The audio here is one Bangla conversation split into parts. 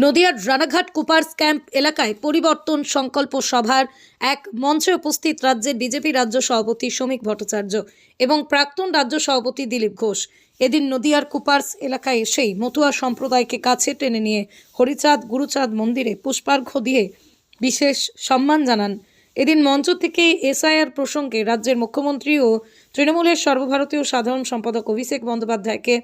নদিয়ার রানাঘাট কুপার্স ক্যাম্প এলাকায় পরিবর্তন সংকল্প সভার এক মঞ্চে উপস্থিত রাজ্যের বিজেপি রাজ্য সভাপতি শ্রমিক ভট্টাচার্য এবং প্রাক্তন রাজ্য সভাপতি দিলীপ ঘোষ এদিন নদিয়ার কুপার্স এলাকায় এসেই মতুয়া সম্প্রদায়কে কাছে টেনে নিয়ে হরিচাঁদ গুরুচাঁদ মন্দিরে পুষ্পার্ঘ্য দিয়ে বিশেষ সম্মান জানান। এদিন মঞ্চ থেকে এসআইআর প্রসঙ্গে রাজ্যের মুখ্যমন্ত্রী ও তৃণমূলের সর্বভারতীয় সাধারণ সম্পাদক অভিষেক বন্দ্যোপাধ্যায়কে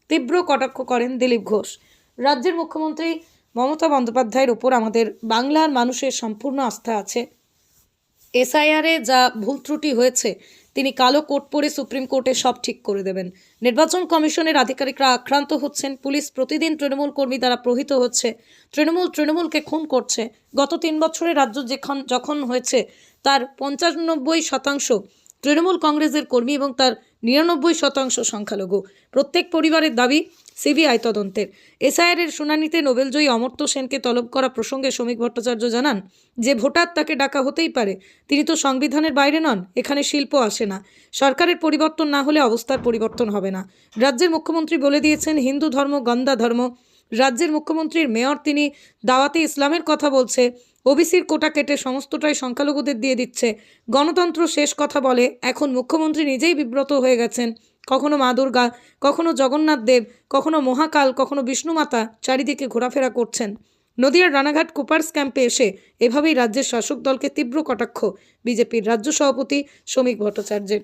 তীব্র কটাক্ষ করেন দিলীপ ঘোষ। রাজ্যের মুখ্যমন্ত্রী মমতা বন্দ্যোপাধ্যায়ের উপর আমাদের বাংলার মানুষের সম্পূর্ণ আস্থা আছে। এসআইআরে যা ভুল ত্রুটি হয়েছে তিনি কালো কোট পরে সুপ্রিম কোর্টে সব ঠিক করে দেবেন। নির্বাচন কমিশনের আধিকারিকরা আক্রান্ত হচ্ছেন, পুলিশ প্রতিদিন তৃণমূল কর্মী দ্বারা প্রহৃত হচ্ছে, তৃণমূলকে খুন করছে। গত 3 বছরে রাজ্য যখন হয়েছে তার 95% তৃণমূল কংগ্রেসের কর্মী এবং তার 99% সংখ্যালঘু। প্রত্যেক পরিবারের দাবি সিবিআই তদন্তের। এসআইআরের শুনানিতে নোবেলজয়ী অমর্ত্য সেনকে তলব করা প্রসঙ্গে শ্রমিক ভট্টাচার্য জানান যে ভোটার তাকে ডাকা হতেই পারে, তিনি তো সংবিধানের বাইরে নন, এখানে শিল্প আসে না। সরকারের পরিবর্তন না হলে অবস্থার পরিবর্তন হবে না। রাজ্যের মুখ্যমন্ত্রী বলে দিয়েছেন হিন্দু ধর্ম গন্দা ধর্ম। রাজ্যের মুখ্যমন্ত্রীর মেয়র তিনি দাওয়াতে ইসলামের কথা বলছে, ওবিসির কোটা কেটে সমস্তটাই সংখ্যালঘুদের দিয়ে দিচ্ছে, গণতন্ত্র শেষ কথা বলে। এখন মুখ্যমন্ত্রী নিজেই বিব্রত হয়ে গেছেন, কখনো মা দুর্গা, কখনো জগন্নাথ দেব, কখনো মহাকাল, কখনো বিষ্ণুমাতা চারিদিকে ঘোরাফেরা করছেন। নদিয়ার রানাঘাট কুপার্স ক্যাম্পে এসে এভাবেই রাজ্যের শাসক দলকে তীব্র কটাক্ষ বিজেপির রাজ্য সভাপতি শ্রমিক ভট্টাচার্যের।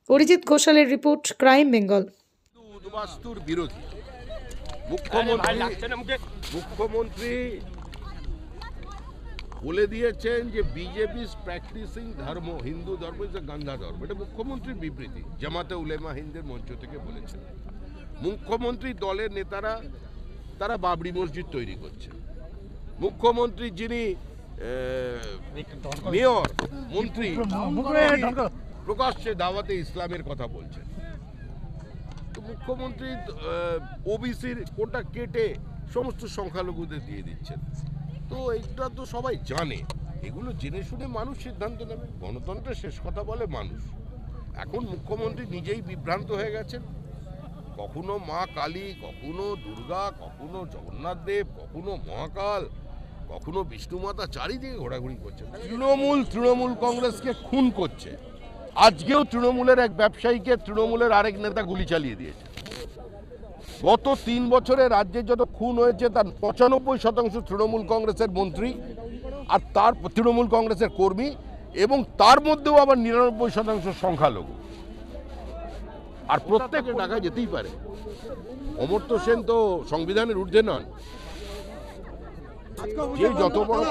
অরিজিৎ ঘোষালের রিপোর্ট, ক্রাইম বেঙ্গল। উদ্বাস্তুর বিরোধী মুখ্যমন্ত্রী বলে দিয়েছেন যে বিজেপি প্র্যাকটিসিং ধর্ম, হিন্দু ধর্ম ইজ এ গান্ধা ধর্ম। এটা মুখ্যমন্ত্রীর বিবৃতি, জামাতে উলেমা হিন্দের মঞ্চ থেকে বলেছেন। মুখ্যমন্ত্রী দলের নেতারা তারা বাবরি মসজিদ তৈরি করছে। মুখ্যমন্ত্রী যিনি মেয়র মন্ত্রী প্রকাশ্যে দাওয়াতে ইসলামের কথা বলছেন। তো মুখ্যমন্ত্রী ওবিসির কোটা কেটে সমস্ত সংখ্যালঘুদের দিয়ে দিচ্ছেন। তো এটা তো সবাই জানে, এগুলো জেনে শুনে মানুষ সিদ্ধান্ত নেবে। গণতন্ত্রের শেষ কথা বলে মানুষ। এখন মুখ্যমন্ত্রী নিজেই বিভ্রান্ত হয়ে গেছেন। কখনো মা কালী, কখনো দুর্গা, কখনো জগন্নাথ দেব, কখনো মহাকাল, কখনো বিষ্ণুমাতা, চারিদিকে ঘোরাঘুরি করছেন। তৃণমূল কংগ্রেসকে খুন করছে। আজকেও তৃণমূলের এক ব্যবসায়ীকে তৃণমূলের আরেক নেতা গুলি চালিয়ে দিয়েছে। গত 3 বছরে রাজ্যে যত খুন হয়েছে তার 95% তৃণমূল কংগ্রেসের মন্ত্রী আর তার তৃণমূল কংগ্রেসের কর্মী, এবং তার মধ্যেও আবার 99% সংখ্যালঘু। আর প্রত্যেকে ডাকা যেতেই পারে। অমর্ত্য সেন তো সংবিধানের ঊর্ধ্বে নন। যে যত বড়